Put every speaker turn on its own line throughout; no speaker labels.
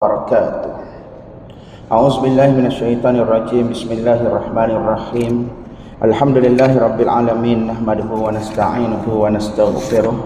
Barakatuh. A'udzubillahi minasyaitonirrajim. Bismillahirrahmanirrahim. Alhamdulillahi rabbil alamin. Nahmaduhu wa nasta'inuhu wa nastaghfiruh.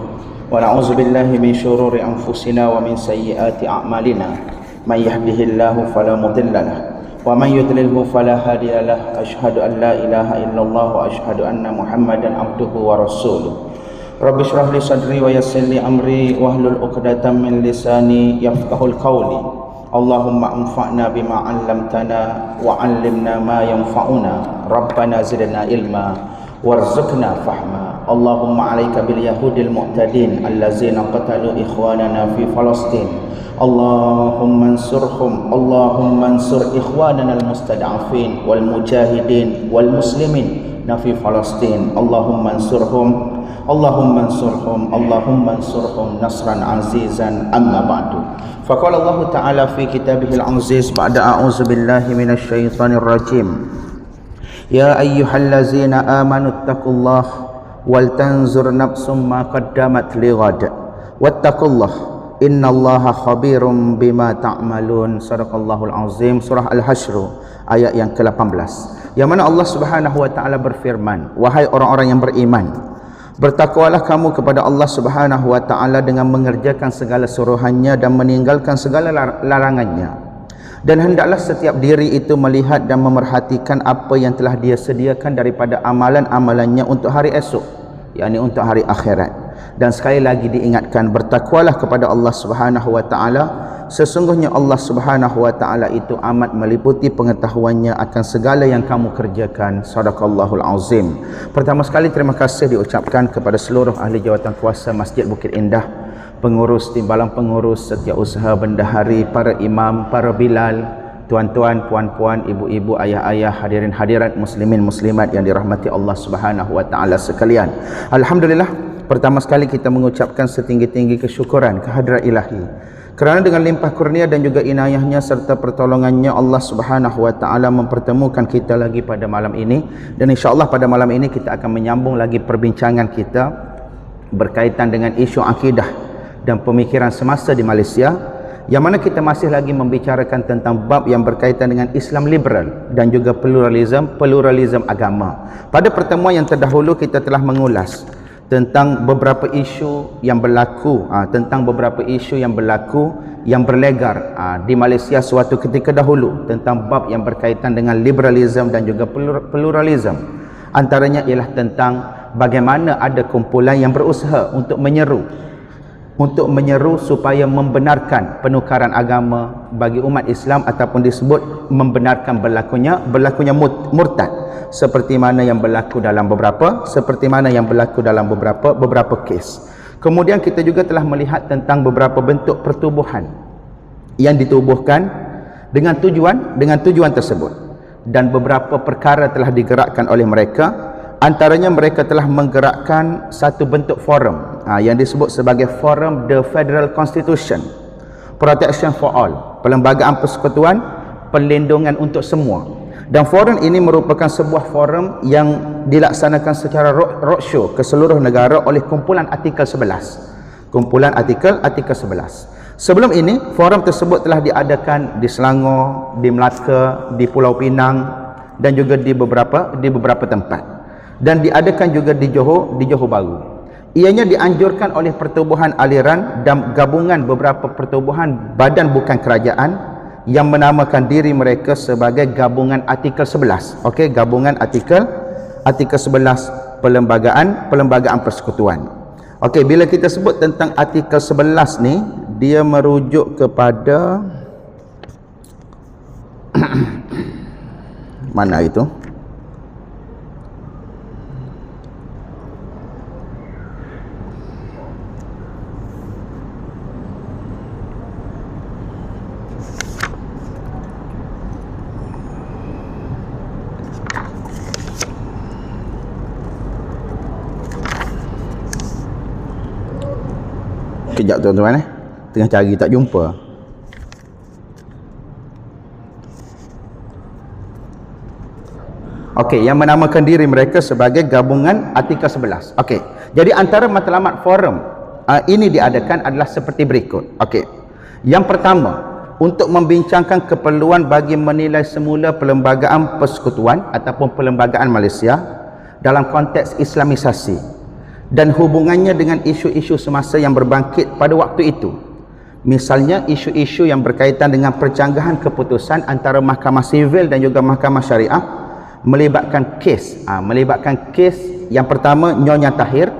Wa na'udzubillahi min syururi anfusina wa min sayyiati a'malina. Man yahdihillahu fala mudilla lahu wa man yudlilhu fala hadiya lahu. Asyhadu an la ilaha illallah wa asyhadu anna Muhammadan abduhu wa rasuluh. Rabbi shrah li sadri wa yassir li amri wahlul 'uqdatam min lisani yafqahul qawli. Allahumma anfa'na bima 'allamtana wa 'allimna ma yanfa'una. Rabbana zidna ilma warzuqna fahma. Allahumma 'alaika bil yahudil mu'tadin allazina qatalu ikhwanana fi Falastin. Allahumma ansurhum, Allahumma ansur ikhwanana al-mustad'afin wal mujahidin wal muslimin fi Falastin. Allahumma ansurhum, Allahumma ansurhum, Allahumma ansurhum nasran azizan. Amma ba'du. Faqala Allah Ta'ala fi kitabihil aziz ba'da a'udzu billahi minasy syaithanir rajim. Ya ayyuhallazina amanu taqullaha wal tanzur nafsum ma qaddamat lighad wattaqullaha innallaha khabirum bima ta'malun. Sadaqallahul azim. Surah Al-Hasyr ayat yang ke-18, yang mana Allah Subhanahu wa taala berfirman, wahai orang-orang yang beriman, bertakwalah kamu kepada Allah Subhanahu wa taala dengan mengerjakan segala suruhannya dan meninggalkan segala larangannya. Dan hendaklah setiap diri itu melihat dan memerhatikan apa yang telah dia sediakan daripada amalan-amalannya untuk hari esok, yakni untuk hari akhirat. Dan sekali lagi diingatkan, bertakwalah kepada Allah Subhanahu wa taala. Sesungguhnya Allah Subhanahu wa taala itu amat meliputi pengetahuannya akan segala yang kamu kerjakan. Sadaqallahul azim. Pertama sekali terima kasih diucapkan kepada seluruh ahli jawatan kuasa Masjid Bukit Indah, pengurus, timbalan pengurus, setiausaha, bendahari, para imam, para bilal, tuan-tuan, puan-puan, ibu-ibu, ayah-ayah, hadirin hadirat muslimin muslimat yang dirahmati Allah Subhanahu wa taala sekalian. Alhamdulillah, pertama sekali kita mengucapkan setinggi-tinggi kesyukuran kehadrat ilahi, kerana dengan limpah kurnia dan juga inayahnya serta pertolongannya Allah Subhanahu wa taala mempertemukan kita lagi pada malam ini. Dan insya-Allah pada malam ini kita akan menyambung lagi perbincangan kita berkaitan dengan isu akidah dan pemikiran semasa di Malaysia, yang mana kita masih lagi membicarakan tentang bab yang berkaitan dengan Islam liberal dan juga pluralism agama. Pada pertemuan yang terdahulu kita telah mengulas tentang beberapa isu yang berlaku, yang berlegar di Malaysia suatu ketika dahulu, tentang bab yang berkaitan dengan liberalism dan juga pluralism. Antaranya ialah tentang bagaimana ada kumpulan yang berusaha untuk menyeru supaya membenarkan penukaran agama bagi umat Islam, ataupun disebut membenarkan berlakunya murtad, seperti mana yang berlaku dalam beberapa kes. Kemudian kita juga telah melihat tentang beberapa bentuk pertubuhan yang ditubuhkan dengan tujuan tersebut, dan beberapa perkara telah digerakkan oleh mereka. Antaranya mereka telah menggerakkan satu bentuk forum yang disebut sebagai Forum The Federal Constitution Protection for All, Perlembagaan Persekutuan Perlindungan untuk Semua. Dan forum ini merupakan sebuah forum yang dilaksanakan secara roadshow ke seluruh negara oleh kumpulan Artikel 11. Sebelum ini, forum tersebut telah diadakan di Selangor, di Melaka, di Pulau Pinang, dan juga di beberapa tempat, dan diadakan juga di Johor Bahru. Ianya dianjurkan oleh pertubuhan aliran dan gabungan beberapa pertubuhan badan bukan kerajaan yang menamakan diri mereka sebagai gabungan Artikel 11. Okey, gabungan Artikel 11 Perlembagaan Persekutuan. Okey, bila kita sebut tentang Artikel 11 ni, dia merujuk kepada mana itu? Kejap tuan-tuan, tengah cari tak jumpa. Okey, yang menamakan diri mereka sebagai gabungan Artikel 11. Okey, jadi antara matlamat forum ini diadakan adalah seperti berikut. Okey, yang pertama, untuk membincangkan keperluan bagi menilai semula perlembagaan persekutuan ataupun perlembagaan Malaysia dalam konteks Islamisasi dan hubungannya dengan isu-isu semasa yang berbangkit pada waktu itu. Misalnya isu-isu yang berkaitan dengan percanggahan keputusan antara Mahkamah Sivil dan juga Mahkamah Syariah melibatkan kes yang pertama Nyonya Tahir,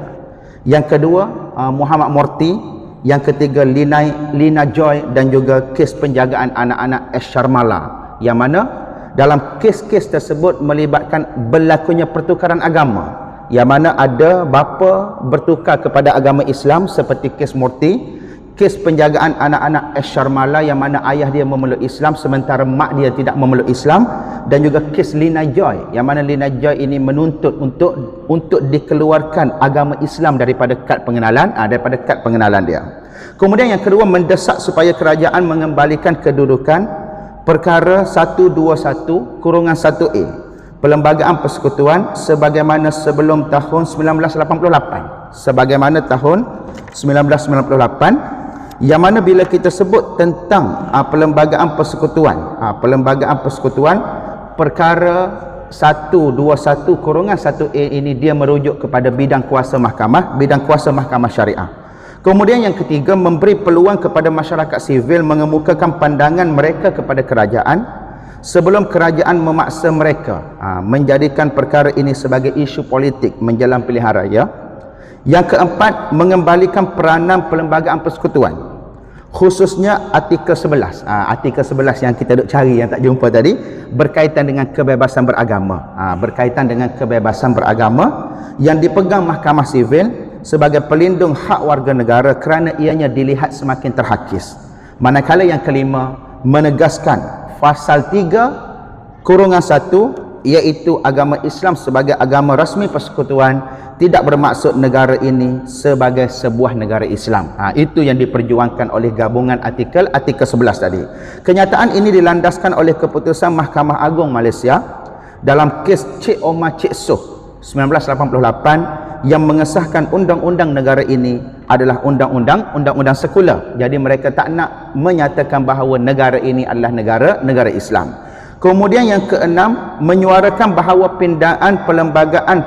yang kedua Muhammad Morti, yang ketiga Lina Joy dan juga kes penjagaan anak-anak Sharmala, yang mana dalam kes-kes tersebut melibatkan berlakunya pertukaran agama, yang mana ada bapa bertukar kepada agama Islam seperti kes Morti, kes penjagaan anak-anak Sharmala yang mana ayah dia memeluk Islam sementara mak dia tidak memeluk Islam, dan juga kes Lina Joy yang mana Lina Joy ini menuntut untuk dikeluarkan agama Islam daripada kad pengenalan dia. Kemudian yang kedua mendesak supaya kerajaan mengembalikan kedudukan perkara 121-1A Perlembagaan Persekutuan sebagaimana sebelum tahun 1988, yang mana bila kita sebut tentang perlembagaan persekutuan perkara 121-1A ini dia merujuk kepada bidang kuasa mahkamah syariah. Kemudian yang ketiga memberi peluang kepada masyarakat sivil mengemukakan pandangan mereka kepada kerajaan sebelum kerajaan memaksa mereka menjadikan perkara ini sebagai isu politik menjelang pilihan raya. Yang keempat, mengembalikan peranan perlembagaan persekutuan, khususnya artikel 11. Artikel 11 yang kita duk cari yang tak jumpa tadi, berkaitan dengan kebebasan beragama. Yang dipegang Mahkamah Sivil sebagai pelindung hak warga negara kerana ianya dilihat semakin terhakis. Manakala yang kelima, menegaskan Fasal 3-1 iaitu agama Islam sebagai agama rasmi persekutuan tidak bermaksud negara ini sebagai sebuah negara Islam. Itu yang diperjuangkan oleh gabungan artikel 11 tadi. Kenyataan ini dilandaskan oleh keputusan Mahkamah Agung Malaysia dalam kes Cik Omar Cik Soh 1988 yang mengesahkan undang-undang negara ini adalah undang-undang sekular. Jadi mereka tak nak menyatakan bahawa negara ini adalah negara Islam. Kemudian yang keenam, menyuarakan bahawa pindaan perlembagaan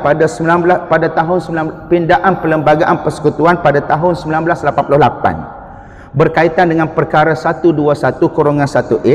pindaan perlembagaan persekutuan pada tahun 1988 berkaitan dengan perkara 121-1A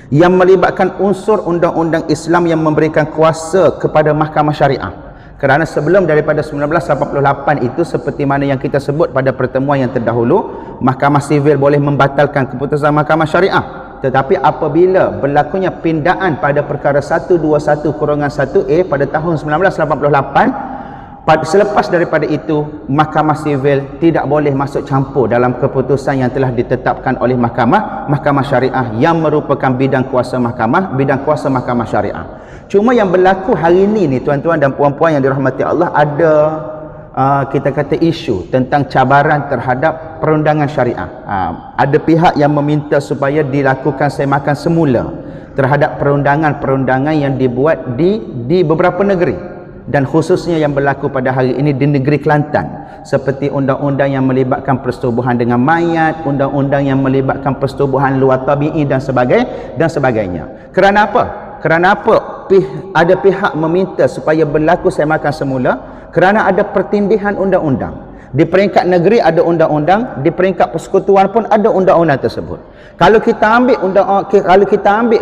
yang melibatkan unsur undang-undang Islam yang memberikan kuasa kepada mahkamah syariah. Kerana sebelum daripada 1988 itu, seperti mana yang kita sebut pada pertemuan yang terdahulu, Mahkamah Sivil boleh membatalkan keputusan Mahkamah Syariah. Tetapi apabila berlakunya pindaan pada perkara 121-1A pada tahun 1988, selepas daripada itu Mahkamah Sivil tidak boleh masuk campur dalam keputusan yang telah ditetapkan oleh Mahkamah Syariah yang merupakan bidang kuasa Mahkamah Syariah. Cuma yang berlaku hari ini ni tuan-tuan dan puan-puan yang dirahmati Allah, ada kita kata isu tentang cabaran terhadap perundangan syariah. Ada pihak yang meminta supaya dilakukan semakan semula terhadap perundangan yang dibuat di beberapa negeri, dan khususnya yang berlaku pada hari ini di negeri Kelantan, seperti undang-undang yang melibatkan persetubuhan dengan mayat, undang-undang yang melibatkan persetubuhan luar tabi'i dan sebagainya. Kerana apa? Ada pihak meminta supaya berlaku semakan semula kerana ada pertindihan undang-undang. Di peringkat negeri ada undang-undang, di peringkat persekutuan pun ada undang-undang tersebut. Kalau kita ambil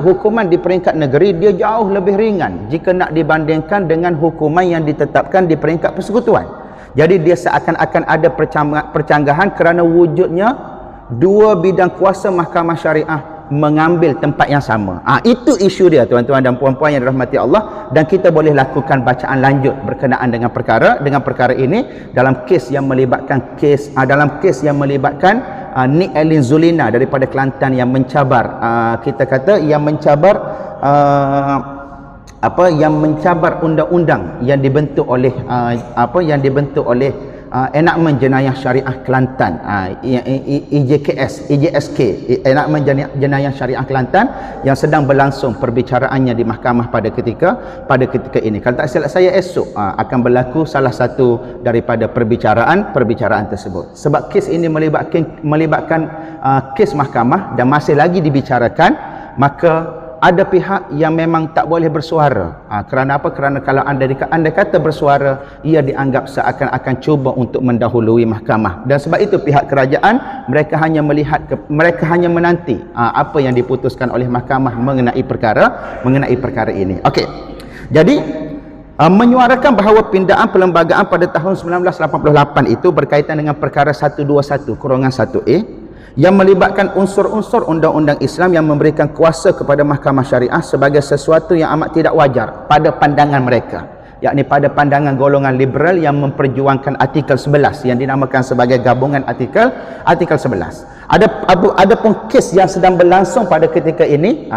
hukuman di peringkat negeri, dia jauh lebih ringan jika nak dibandingkan dengan hukuman yang ditetapkan di peringkat persekutuan. Jadi dia seakan-akan ada percanggahan kerana wujudnya dua bidang kuasa mahkamah syariah mengambil tempat yang sama. Itu isu dia tuan-tuan dan puan-puan yang dirahmati Allah, dan kita boleh lakukan bacaan lanjut berkenaan dengan perkara ini dalam kes yang melibatkan Nik Elin Zulina daripada Kelantan yang mencabar undang-undang yang dibentuk oleh enakmen jenayah syariah Kelantan, EJSK, enakmen jenayah syariah Kelantan yang sedang berlangsung perbicaraannya di mahkamah pada ketika ini. Kalau tak silap saya, esok akan berlaku salah satu daripada perbicaraan tersebut. Sebab kes ini melibatkan kes mahkamah dan masih lagi dibicarakan, maka ada pihak yang memang tak boleh bersuara. Kerana apa? Kerana kalau anda kata bersuara, ia dianggap seakan-akan cuba untuk mendahului mahkamah. Dan sebab itu pihak kerajaan, mereka hanya menanti apa yang diputuskan oleh mahkamah mengenai perkara ini. Okey. Jadi menyuarakan bahawa pindaan perlembagaan pada tahun 1988 itu berkaitan dengan perkara 121-1A yang melibatkan unsur-unsur undang-undang Islam yang memberikan kuasa kepada mahkamah syariah sebagai sesuatu yang amat tidak wajar pada pandangan mereka, yakni pada pandangan golongan liberal yang memperjuangkan artikel 11 yang dinamakan sebagai gabungan artikel 11. Ada pun kes yang sedang berlangsung pada ketika ini,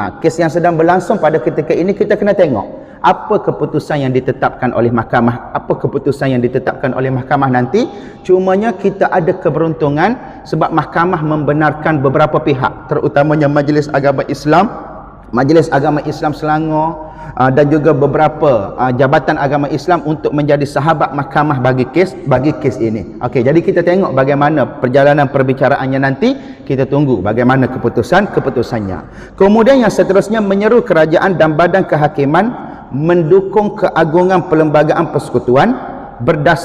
kita kena tengok apa keputusan yang ditetapkan oleh mahkamah, nanti. Cumanya kita ada keberuntungan sebab mahkamah membenarkan beberapa pihak, terutamanya Majlis Agama Islam Selangor dan juga beberapa jabatan agama Islam untuk menjadi sahabat mahkamah bagi kes ini. Okey, jadi kita tengok bagaimana perjalanan perbicaraannya nanti, kita tunggu bagaimana keputusannya. Kemudian yang seterusnya, menyeru kerajaan dan badan kehakiman mendukung keagungan perlembagaan persekutuan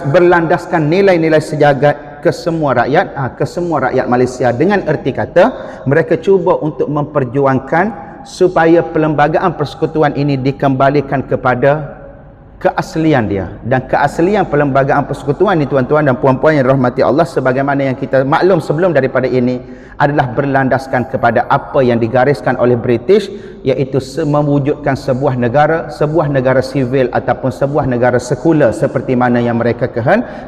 berlandaskan nilai-nilai sejagat ke semua rakyat Malaysia, dengan erti kata mereka cuba untuk memperjuangkan supaya perlembagaan persekutuan ini dikembalikan kepada keaslian dia. Dan keaslian perlembagaan persekutuan ini, tuan-tuan dan puan-puan yang dirahmati Allah, sebagaimana yang kita maklum sebelum daripada ini, adalah berlandaskan kepada apa yang digariskan oleh British, iaitu mewujudkan sebuah negara sivil ataupun sebuah negara sekular seperti mana yang mereka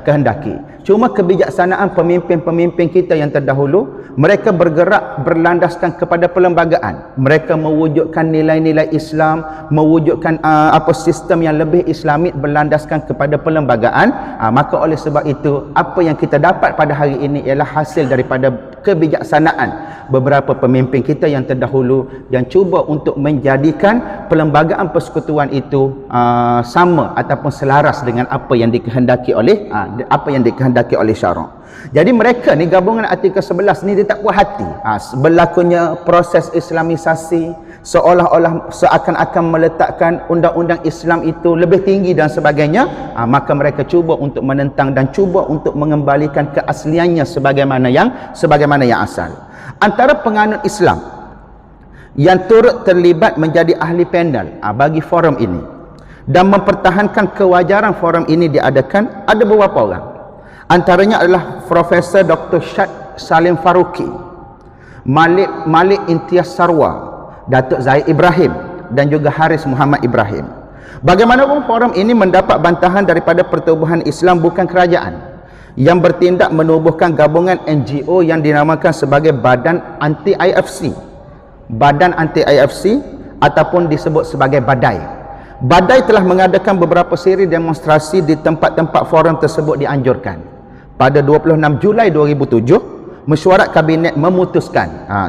kehendaki. Cuma kebijaksanaan pemimpin-pemimpin kita yang terdahulu, mereka bergerak berlandaskan kepada perlembagaan. Mereka mewujudkan nilai-nilai Islam, mewujudkan sistem yang lebih Islamik berlandaskan kepada perlembagaan. Maka oleh sebab itu, apa yang kita dapat pada hari ini ialah hasil daripada kebijaksanaan beberapa pemimpin kita yang terdahulu yang cuba untuk menjadikan perlembagaan persekutuan itu sama ataupun selaras dengan apa yang dikehendaki oleh syarak. Jadi mereka ni, gabungan artikel 11 ni, dia tak puas hati berlakunya proses islamisasi, seolah-olah seakan-akan meletakkan undang-undang Islam itu lebih tinggi dan sebagainya. Maka mereka cuba untuk menentang dan cuba untuk mengembalikan keasliannya sebagaimana yang asal. Antara penganut Islam yang turut terlibat menjadi ahli panel bagi forum ini dan mempertahankan kewajaran forum ini diadakan, ada beberapa orang. Antaranya adalah Profesor Dr. Syed Salim Faruqi, Malik Imtiaz Sarwar, Datuk Zahid Ibrahim dan juga Haris Muhammad Ibrahim. Bagaimanapun, forum ini mendapat bantahan daripada Pertubuhan Islam Bukan Kerajaan yang bertindak menubuhkan gabungan NGO yang dinamakan sebagai Badan Anti-IFC ataupun disebut sebagai Badai. Badai telah mengadakan beberapa siri demonstrasi di tempat-tempat forum tersebut dianjurkan. Pada 26 Julai 2007, mesyuarat kabinet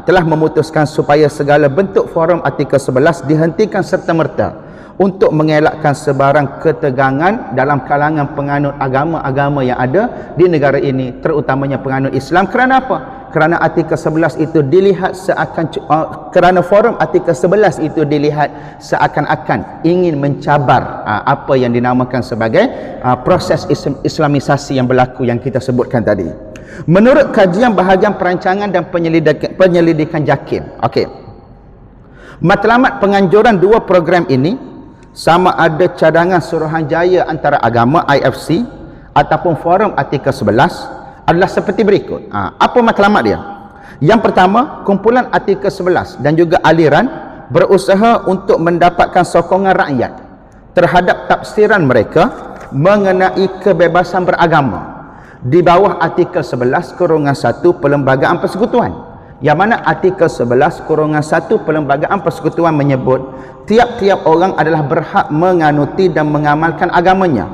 telah memutuskan supaya segala bentuk forum artikel 11 dihentikan serta-merta untuk mengelakkan sebarang ketegangan dalam kalangan penganut agama-agama yang ada di negara ini, terutamanya penganut Islam. Kerana apa? Kerana artikel 11 itu dilihat kerana forum artikel 11 itu dilihat seakan-akan ingin mencabar apa yang dinamakan sebagai proses islamisasi yang berlaku yang kita sebutkan tadi. Menurut kajian bahagian perancangan dan penyelidikan JAKIM, matlamat penganjuran dua program ini, sama ada cadangan Suruhanjaya Antara Agama IFC ataupun forum artikel 11, adalah seperti berikut. Apa matlamat dia? Yang pertama, kumpulan artikel 11 dan juga aliran berusaha untuk mendapatkan sokongan rakyat terhadap tafsiran mereka mengenai kebebasan beragama di bawah artikel 11-1 Perlembagaan Persekutuan, yang mana artikel 11-1 Perlembagaan Persekutuan menyebut tiap-tiap orang adalah berhak menganuti dan mengamalkan agamanya,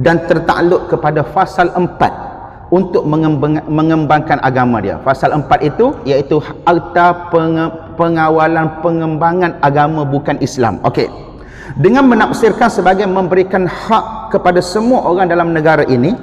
dan tertakluk kepada fasal 4 untuk mengembangkan agama dia. Pasal 4 itu iaitu akta pengawalan pengembangan agama bukan Islam. Okey. Dengan menafsirkan sebagai memberikan hak kepada semua orang dalam negara ini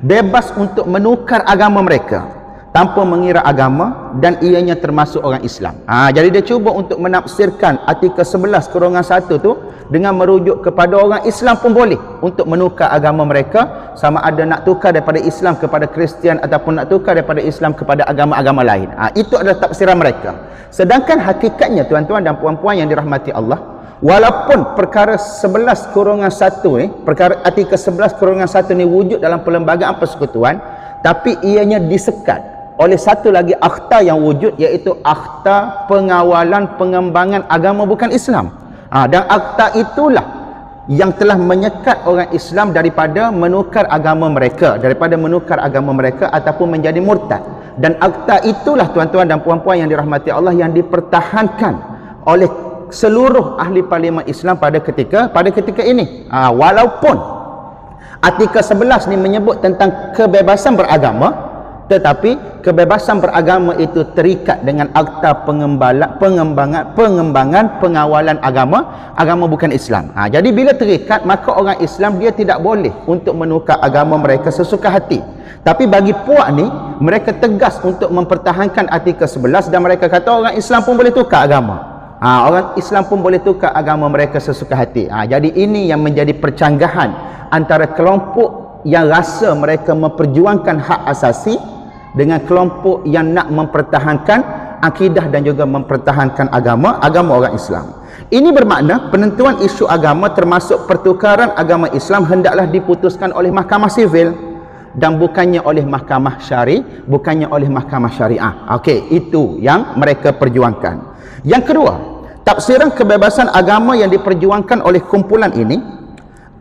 bebas untuk menukar agama mereka tanpa mengira agama dan ianya termasuk orang Islam. Jadi dia cuba untuk menafsirkan artikel 11-1 tu dengan merujuk kepada orang Islam pun boleh untuk menukar agama mereka, sama ada nak tukar daripada Islam kepada Kristian ataupun nak tukar daripada Islam kepada agama-agama lain. Itu adalah tafsiran mereka. Sedangkan hakikatnya tuan-tuan dan puan-puan yang dirahmati Allah, walaupun perkara 11-1 ni, perkara artikel 11-1 ni wujud dalam perlembagaan persekutuan, tapi ianya disekat oleh satu lagi akhta yang wujud, iaitu akhta pengawalan pengembangan agama bukan Islam. Dan akta itulah yang telah menyekat orang Islam daripada menukar agama mereka, ataupun menjadi murtad. Dan akta itulah tuan-tuan dan puan-puan yang dirahmati Allah yang dipertahankan oleh seluruh ahli parlimen Islam pada ketika ini. Walaupun artikel 11 ni menyebut tentang kebebasan beragama, tetapi kebebasan beragama itu terikat dengan akta pengembangan pengawalan agama bukan Islam. Jadi bila terikat, maka orang Islam dia tidak boleh untuk menukar agama mereka sesuka hati. Tapi bagi puak ni, mereka tegas untuk mempertahankan artikel 11 dan mereka kata orang Islam pun boleh tukar agama. Orang Islam pun boleh tukar agama mereka sesuka hati. Jadi ini yang menjadi percanggahan antara kelompok yang rasa mereka memperjuangkan hak asasi dengan kelompok yang nak mempertahankan akidah dan juga mempertahankan agama orang Islam. Ini bermakna penentuan isu agama termasuk pertukaran agama Islam hendaklah diputuskan oleh mahkamah sivil dan bukannya oleh mahkamah syariah. Okey, itu yang mereka perjuangkan. Yang kedua, tafsiran kebebasan agama yang diperjuangkan oleh kumpulan ini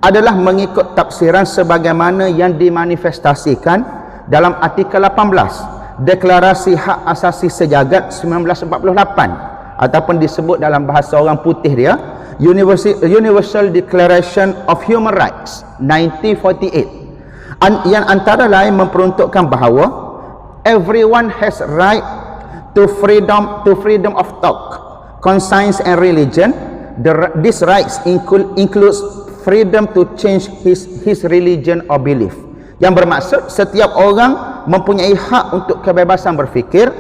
adalah mengikut tafsiran sebagaimana yang dimanifestasikan dalam artikel 18 Deklarasi Hak Asasi Sejagat 1948, ataupun disebut dalam bahasa orang putih dia Universal Declaration of Human Rights 1948, yang antara lain memperuntukkan bahawa everyone has right to freedom of thought, conscience and religion. These rights includes freedom to change his religion or belief, yang bermaksud setiap orang mempunyai hak untuk kebebasan berfikir,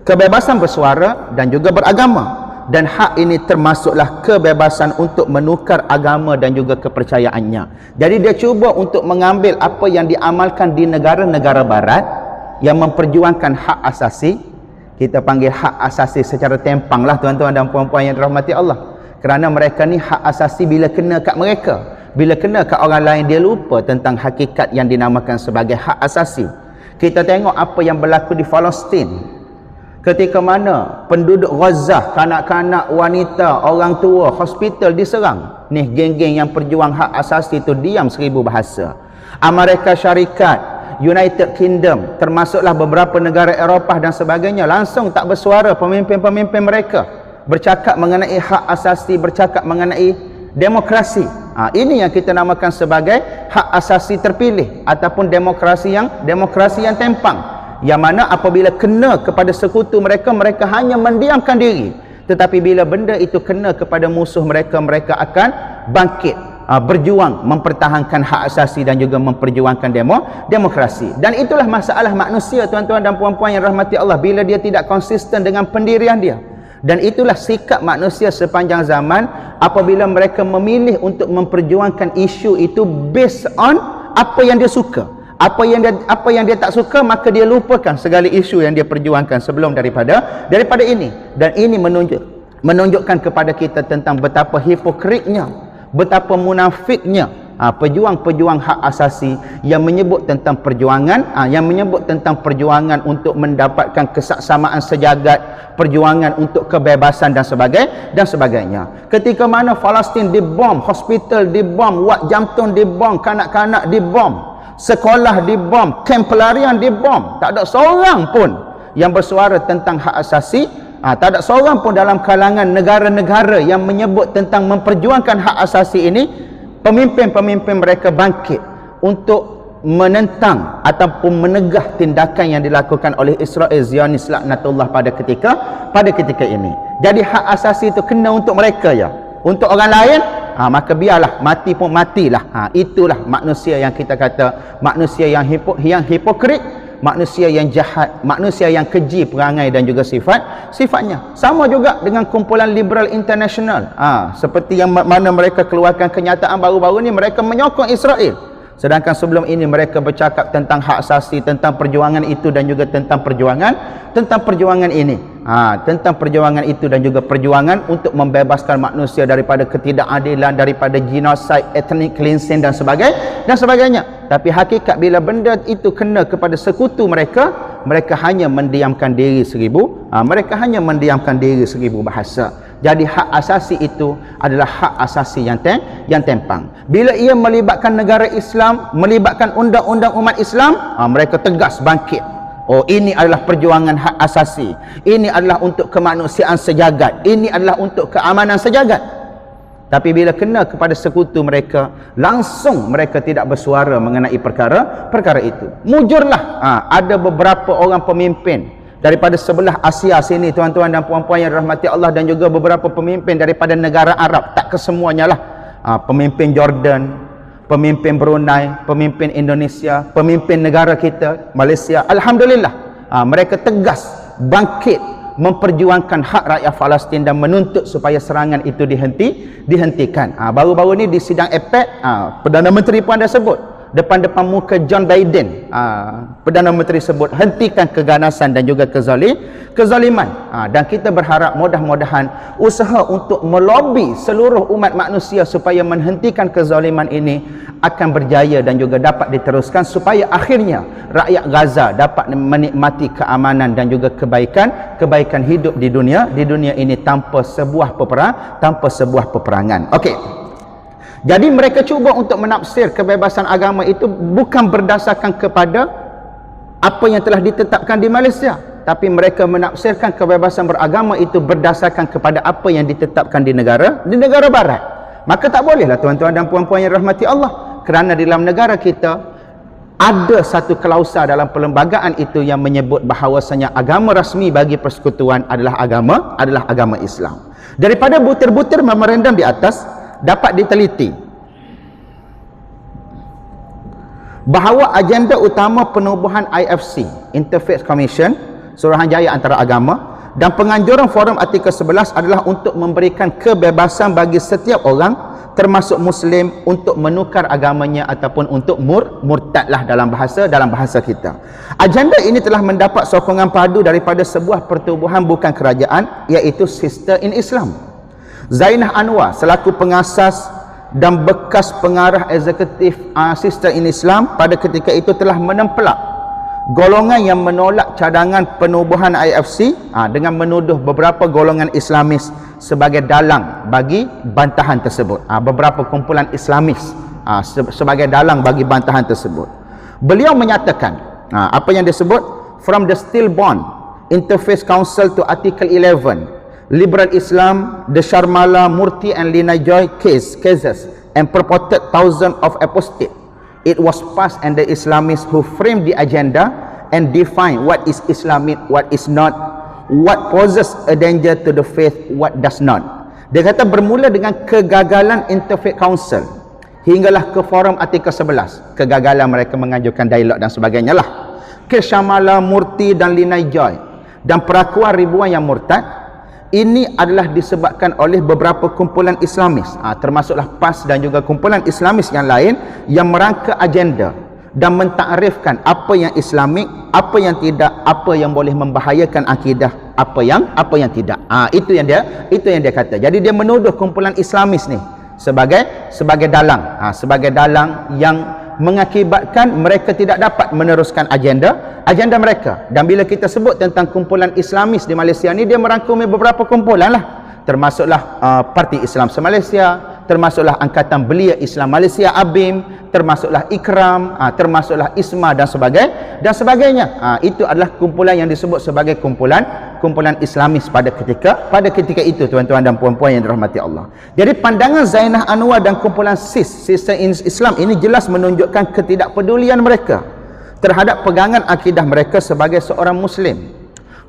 kebebasan bersuara dan juga beragama, dan hak ini termasuklah kebebasan untuk menukar agama dan juga kepercayaannya. Jadi dia cuba untuk mengambil apa yang diamalkan di negara-negara barat yang memperjuangkan hak asasi. Kita panggil hak asasi secara tempang lah tuan-tuan dan puan-puan yang dirahmati Allah, kerana mereka ni hak asasi bila kena kat mereka, bila kena kat orang lain dia lupa tentang hakikat yang dinamakan sebagai hak asasi. Kita tengok apa yang berlaku di Palestin ketika mana penduduk Gaza, kanak-kanak, wanita, orang tua, hospital diserang. Ni geng-geng yang perjuang hak asasi tu diam 1000 bahasa. Amerika Syarikat, United Kingdom, termasuklah beberapa negara Eropah dan sebagainya, langsung tak bersuara pemimpin-pemimpin mereka bercakap mengenai hak asasi, bercakap mengenai demokrasi. Ini yang kita namakan sebagai hak asasi terpilih ataupun demokrasi yang tempang, yang mana apabila kena kepada sekutu mereka, mereka hanya mendiamkan diri, tetapi bila benda itu kena kepada musuh mereka, mereka akan bangkit, berjuang mempertahankan hak asasi dan juga memperjuangkan demokrasi. Dan itulah masalah manusia tuan-tuan dan puan-puan yang rahmati Allah, bila dia tidak konsisten dengan pendirian dia. Dan itulah sikap manusia sepanjang zaman apabila mereka memilih untuk memperjuangkan isu itu based on apa yang dia suka. Apa yang dia tak suka, maka dia lupakan segala isu yang dia perjuangkan sebelum daripada ini. Dan ini menunjukkan kepada kita tentang betapa hipokritnya, betapa munafiknya pejuang-pejuang hak asasi yang menyebut tentang perjuangan untuk mendapatkan kesaksamaan sejagat, perjuangan untuk kebebasan dan sebagainya. Ketika mana Palestin dibom, hospital dibom, wad jantung dibom, kanak-kanak dibom, sekolah dibom, kamp pelarian dibom, tak ada seorang pun yang bersuara tentang hak asasi. Tak ada seorang pun dalam kalangan negara-negara yang menyebut tentang memperjuangkan hak asasi ini. Pemimpin-pemimpin mereka bangkit untuk menentang ataupun menegah tindakan yang dilakukan oleh Israel Zionis laknatullah pada ketika ini. Jadi hak asasi itu kena untuk mereka ya. Untuk orang lain, maka biarlah, mati pun matilah. Itulah manusia yang kita kata manusia yang hipokrit, manusia yang jahat, manusia yang keji perangai dan juga sifatnya. Sama juga dengan kumpulan liberal international. Seperti yang mana mereka keluarkan kenyataan baru-baru ni, mereka menyokong Israel. Sedangkan sebelum ini mereka bercakap tentang hak asasi, tentang perjuangan itu dan juga tentang perjuangan ini. Tentang perjuangan itu dan juga perjuangan untuk membebaskan manusia daripada ketidakadilan, daripada genocide, ethnic cleansing dan sebagainya. Tapi hakikat bila benda itu kena kepada sekutu mereka, mereka hanya mendiamkan diri seribu bahasa. Jadi hak asasi itu adalah hak asasi yang tempang. Bila ia melibatkan negara Islam, melibatkan undang-undang umat Islam, mereka tegas bangkit. Oh, ini adalah perjuangan hak asasi. Ini adalah untuk kemanusiaan sejagat. Ini adalah untuk keamanan sejagat. Tapi bila kena kepada sekutu mereka, langsung mereka tidak bersuara mengenai perkara itu. Mujurlah, ada beberapa orang pemimpin daripada sebelah Asia sini, tuan-tuan dan puan-puan yang dirahmati Allah, dan juga beberapa pemimpin daripada negara Arab, tak kesemuanya lah. Pemimpin Jordan, pemimpin Brunei, pemimpin Indonesia, pemimpin negara kita Malaysia, alhamdulillah, mereka tegas bangkit memperjuangkan hak rakyat Palestin dan menuntut supaya serangan itu dihentikan. Baru-baru ni di sidang APEC, Perdana Menteri pun ada sebut depan-depan muka John Biden, Perdana Menteri sebut hentikan keganasan dan juga kezaliman. Dan kita berharap mudah-mudahan usaha untuk melobi seluruh umat manusia supaya menghentikan kezaliman ini akan berjaya dan juga dapat diteruskan supaya akhirnya rakyat Gaza dapat menikmati keamanan dan juga kebaikan hidup di dunia ini tanpa sebuah peperangan. Okey. Jadi mereka cuba untuk menafsir kebebasan agama itu bukan berdasarkan kepada apa yang telah ditetapkan di Malaysia, tapi mereka menafsirkan kebebasan beragama itu berdasarkan kepada apa yang ditetapkan di negara barat. Maka tak bolehlah tuan-tuan dan puan-puan yang rahmati Allah, kerana di dalam negara kita ada satu klausa dalam perlembagaan itu yang menyebut bahawasanya agama rasmi bagi persekutuan adalah agama Islam. Daripada butir-butir memorandum di atas dapat diteliti bahawa agenda utama penubuhan IFC, Interfaith Commission, Suruhanjaya Antara Agama, dan penganjuran forum artikel 11 adalah untuk memberikan kebebasan bagi setiap orang termasuk Muslim untuk menukar agamanya ataupun untuk murtadlah dalam bahasa kita. Agenda ini telah mendapat sokongan padu daripada sebuah pertubuhan bukan kerajaan, iaitu Sister in Islam. Zainah Anwar selaku pengasas dan bekas pengarah eksekutif Sister in Islam pada ketika itu telah menempelak golongan yang menolak cadangan penubuhan IFC dengan menuduh beberapa golongan Islamis sebagai dalang bagi bantahan tersebut. Beberapa kumpulan Islamis sebagai dalang bagi bantahan tersebut. Beliau menyatakan apa yang disebut from the stillborn Interfaith Council to Article 11 Liberal Islam, the Sharmala, Murthy and Lina Joy cases and purported thousands of apostates. It was passed and the Islamists who framed the agenda and defined what is Islamic, what is not, what poses a danger to the faith, what does not. Dia kata bermula dengan kegagalan Interfaith Council hinggalah ke forum artikel 11. Kegagalan mereka mengajukan dialog dan sebagainya lah. Ke Sharmala, Murthy dan Lina Joy dan perakuan ribuan yang murtad. Ini adalah disebabkan oleh beberapa kumpulan Islamis, termasuklah PAS dan juga kumpulan Islamis yang lain yang merangka agenda dan mentakrifkan apa yang Islamik, apa yang tidak, apa yang boleh membahayakan akidah, apa yang tidak. Itu yang dia kata. Jadi dia menuduh kumpulan Islamis ni sebagai dalang yang mengakibatkan mereka tidak dapat meneruskan agenda mereka. Dan bila kita sebut tentang kumpulan Islamis di Malaysia ni, dia merangkumi beberapa kumpulan lah, termasuklah Parti Islam Se-Malaysia, termasuklah Angkatan Belia Islam Malaysia ABIM, termasuklah Ikram, termasuklah ISMA dan sebagainya. Itu adalah kumpulan yang disebut sebagai kumpulan Islamis pada ketika itu, tuan-tuan dan puan-puan yang dirahmati Allah. Jadi pandangan Zainah Anwar dan kumpulan SIS, Sistem Islam ini jelas menunjukkan ketidakpedulian mereka terhadap pegangan akidah mereka sebagai seorang Muslim.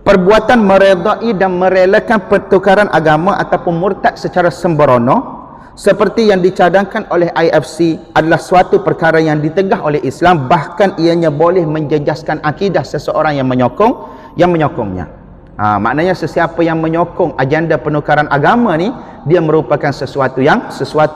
Perbuatan meredai dan merelakan pertukaran agama ataupun murtad secara sembrono seperti yang dicadangkan oleh IFC adalah suatu perkara yang ditegah oleh Islam, bahkan ianya boleh menjejaskan akidah seseorang yang menyokongnya. Maknanya sesiapa yang menyokong agenda penukaran agama ni, dia merupakan sesuatu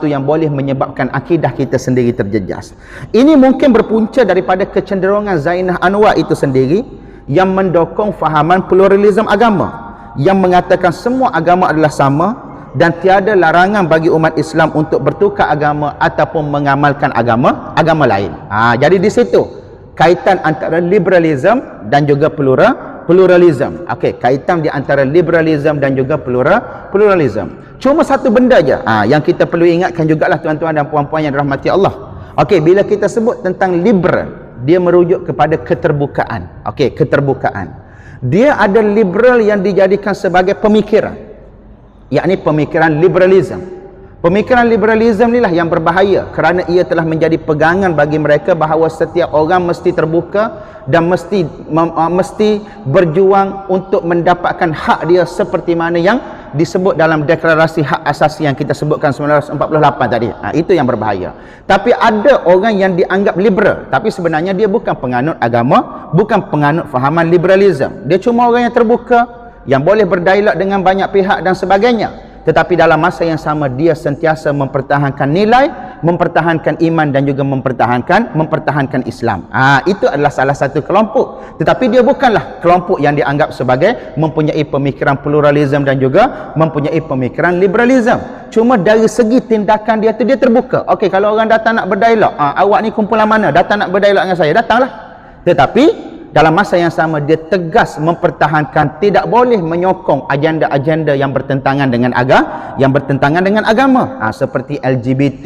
yang boleh menyebabkan akidah kita sendiri terjejas. Ini mungkin berpunca daripada kecenderungan Zainah Anwar itu sendiri yang mendukung fahaman pluralisme agama, yang mengatakan semua agama adalah sama dan tiada larangan bagi umat Islam untuk bertukar agama ataupun mengamalkan agama lain. Jadi di situ kaitan antara liberalisme dan juga pluralisme. Okey, kaitan di antara liberalisme dan juga pluralisme. Cuma satu benda aja yang kita perlu ingatkan jugalah tuan-tuan dan puan-puan yang dirahmati Allah. Okey, bila kita sebut tentang liberal, dia merujuk kepada keterbukaan. Okey, keterbukaan. Dia ada liberal yang dijadikan sebagai pemikiran, yakni pemikiran liberalisme. Pemikiran liberalisme inilah yang berbahaya kerana ia telah menjadi pegangan bagi mereka bahawa setiap orang mesti terbuka dan mesti berjuang untuk mendapatkan hak dia seperti mana yang disebut dalam deklarasi hak asasi yang kita sebutkan 1948 tadi. Itu yang berbahaya. Tapi ada orang yang dianggap liberal, tapi sebenarnya dia bukan penganut agama, bukan penganut fahaman liberalisme. Dia cuma orang yang terbuka, yang boleh berdialog dengan banyak pihak dan sebagainya. Tetapi dalam masa yang sama dia sentiasa mempertahankan nilai, mempertahankan iman dan juga mempertahankan Islam. Itu adalah salah satu kelompok. Tetapi dia bukanlah kelompok yang dianggap sebagai mempunyai pemikiran pluralisme dan juga mempunyai pemikiran liberalisme. Cuma dari segi tindakan dia tu, dia terbuka. Okey, kalau orang datang nak berdialog, awak ni kumpulan mana? Datang nak berdialog dengan saya, datanglah. Tetapi dalam masa yang sama dia tegas mempertahankan tidak boleh menyokong agenda-agenda yang bertentangan dengan agama, seperti LGBT,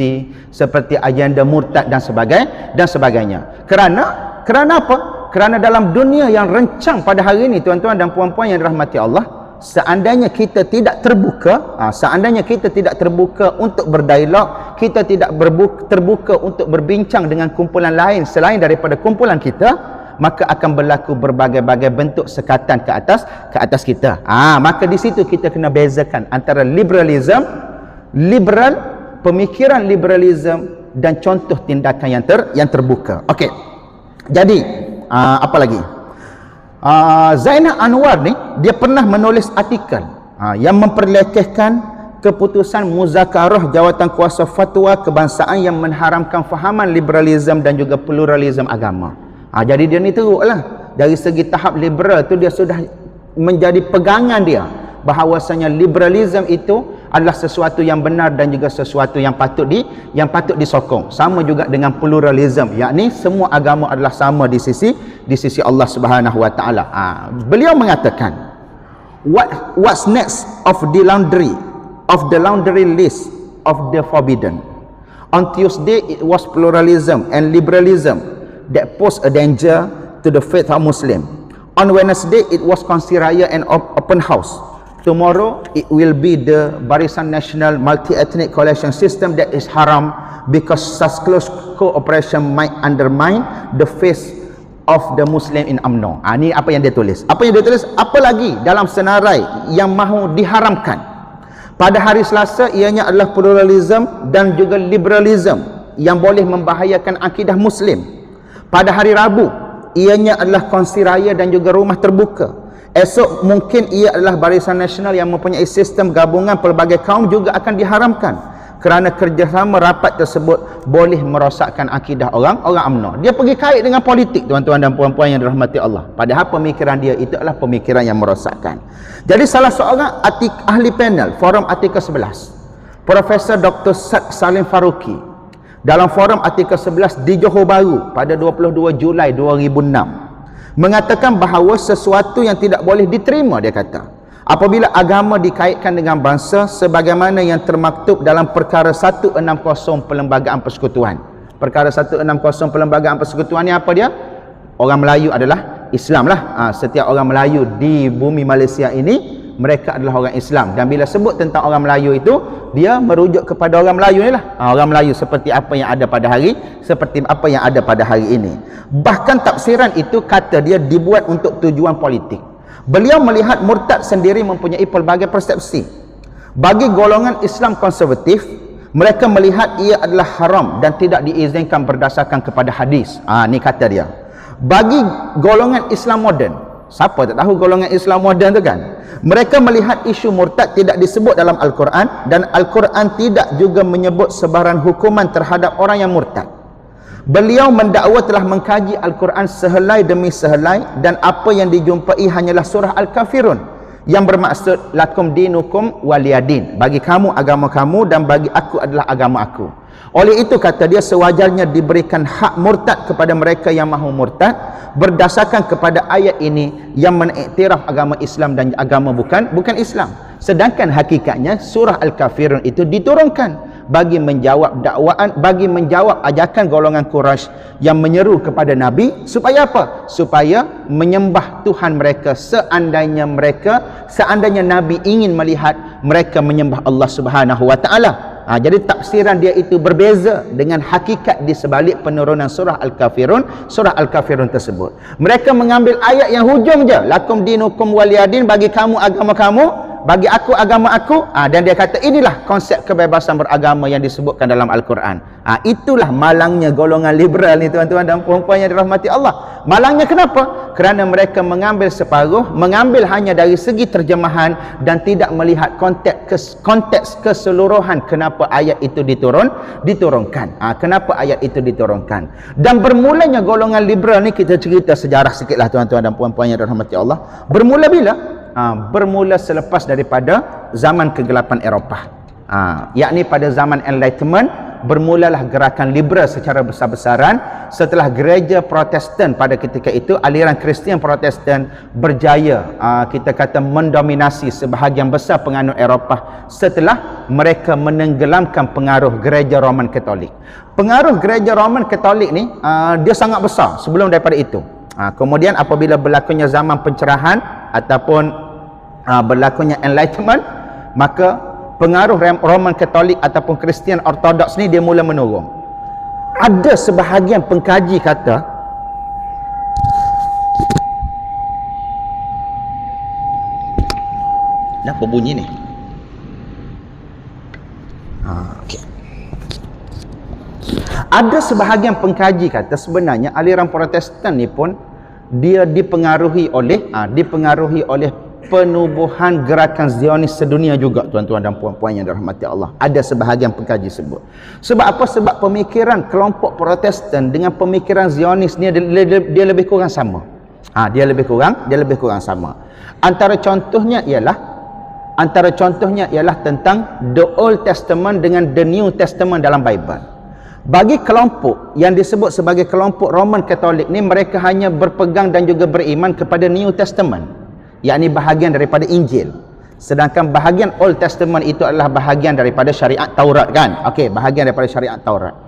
seperti agenda murtad dan sebagainya. Kerana apa? Kerana dalam dunia yang rencang pada hari ini, tuan-tuan dan puan-puan yang dirahmati Allah, seandainya kita tidak terbuka untuk berdialog, kita tidak terbuka untuk berbincang dengan kumpulan lain selain daripada kumpulan kita, maka akan berlaku berbagai-bagai bentuk sekatan ke atas kita. Maka di situ kita kena bezakan antara pemikiran liberalisme dan contoh tindakan yang terbuka. Okey. Jadi apa lagi? Zainah Anwar ni dia pernah menulis artikel yang memperlekehkan keputusan muzakarah jawatan kuasa fatwa kebangsaan yang mengharamkan fahaman liberalisme dan juga pluralisme agama. Jadi dia ni teruklah. Dari segi tahap liberal tu dia sudah menjadi pegangan dia bahawasanya liberalisme itu adalah sesuatu yang benar dan juga sesuatu yang patut disokong. Sama juga dengan pluralisme, yakni semua agama adalah sama di sisi Allah Subhanahu wa taala. Beliau mengatakan, what's next of the laundry list of the forbidden. On Tuesday it was pluralism and liberalism that pose a danger to the faith of Muslim. On Wednesday it was Kongsi Raya and open house. Tomorrow it will be the Barisan Nasional Multi-Ethnic Coalition System that is haram because such close cooperation might undermine the faith of the Muslim in UMNO. Ini apa yang dia tulis. Apa lagi dalam senarai yang mahu diharamkan. Pada hari Selasa ianya adalah pluralism dan juga liberalism yang boleh membahayakan akidah Muslim. Pada hari Rabu ianya adalah Kongsi Raya dan juga rumah terbuka. Esok mungkin ia adalah Barisan Nasional yang mempunyai sistem gabungan pelbagai kaum juga akan diharamkan kerana kerjasama rapat tersebut boleh merosakkan akidah orang UMNO. Dia pergi kait dengan politik, tuan-tuan dan puan-puan yang dirahmati Allah, padahal pemikiran dia itu adalah pemikiran yang merosakkan. Jadi salah seorang ahli panel forum artikel 11, Profesor Dr. Salim Faruqi, dalam forum artikel 11 di Johor Bahru pada 22 Julai 2006 mengatakan bahawa sesuatu yang tidak boleh diterima, dia kata, Apabila agama dikaitkan dengan bangsa sebagaimana yang termaktub dalam perkara 160 Perlembagaan Persekutuan. Perkara 160 Perlembagaan Persekutuan ni apa dia? Orang Melayu adalah Islam lah. Setiap orang Melayu di bumi Malaysia ini mereka adalah orang Islam, dan bila sebut tentang orang Melayu itu dia merujuk kepada orang Melayu ni lah. Orang Melayu seperti apa yang ada pada hari ini. Bahkan tafsiran itu kata dia dibuat untuk tujuan politik. Beliau melihat murtad sendiri mempunyai pelbagai persepsi. Bagi golongan Islam konservatif, mereka melihat ia adalah haram dan tidak diizinkan berdasarkan kepada hadis. Ni kata dia. Bagi golongan Islam moden, siapa tak tahu golongan Islam moden tu kan? Mereka melihat isu murtad tidak disebut dalam Al-Quran, dan Al-Quran tidak juga menyebut sebarang hukuman terhadap orang yang murtad. Beliau mendakwa telah mengkaji Al-Quran sehelai demi sehelai, dan apa yang dijumpai hanyalah surah Al-Kafirun yang bermaksud lakum dinukum waliyadin, bagi kamu agama kamu dan bagi aku adalah agama aku. Oleh itu kata dia sewajarnya diberikan hak murtad kepada mereka yang mahu murtad berdasarkan kepada ayat ini yang mengiktiraf agama Islam dan agama bukan Islam. Sedangkan hakikatnya surah Al-Kafirun itu diturunkan bagi menjawab dakwaan, bagi menjawab ajakan golongan Quraisy yang menyeru kepada Nabi supaya apa? Supaya menyembah Tuhan mereka seandainya Nabi ingin melihat mereka menyembah Allah Subhanahu wa taala. Jadi tafsiran dia itu berbeza dengan hakikat di sebalik penurunan surah Al-Kafirun tersebut. Mereka mengambil ayat yang hujung je, lakum dinukum waliyadin, bagi kamu agama kamu, bagi aku agama aku, dan dia kata inilah konsep kebebasan beragama yang disebutkan dalam Al-Quran. Itulah malangnya golongan liberal ni tuan-tuan dan puan-puan yang dirahmati Allah. Malangnya kenapa? Kerana mereka mengambil separuh, mengambil hanya dari segi terjemahan dan tidak melihat konteks keseluruhan kenapa ayat itu diturunkan. Kenapa ayat itu diturunkan. Dan bermulanya golongan liberal ni, kita cerita sejarah sikitlah tuan-tuan dan puan-puan yang dirahmati Allah. Bermula bila? Bermula selepas daripada zaman kegelapan Eropah, yakni pada zaman Enlightenment bermulalah gerakan liberal secara besar-besaran setelah gereja Protestan pada ketika itu, aliran Kristian Protestan berjaya kita kata mendominasi sebahagian besar penganut Eropah setelah mereka menenggelamkan pengaruh gereja Roman Katolik. Pengaruh gereja Roman Katolik ni dia sangat besar sebelum daripada itu. Kemudian apabila berlakunya zaman pencerahan ataupun berlakunya Enlightenment, maka pengaruh Roman Katolik ataupun Kristian Ortodoks ni dia mula menurun. Ada sebahagian pengkaji kata apa bunyi ni? Okay. Ada sebahagian pengkaji kata sebenarnya aliran Protestan ni pun dia dipengaruhi oleh penubuhan gerakan Zionis sedunia juga tuan-tuan dan puan-puan yang dirahmati Allah. Ada sebahagian pengkaji sebut. Sebab apa? Sebab pemikiran kelompok Protestan dengan pemikiran Zionis ni dia lebih kurang sama. Dia lebih kurang sama. Antara contohnya ialah tentang the Old Testament dengan the New Testament dalam Bible. Bagi kelompok yang disebut sebagai kelompok Roman Katolik ni, mereka hanya berpegang dan juga beriman kepada New Testament, yakni bahagian daripada Injil. Sedangkan bahagian Old Testament itu adalah bahagian daripada syariat Taurat kan? Okey, bahagian daripada syariat Taurat.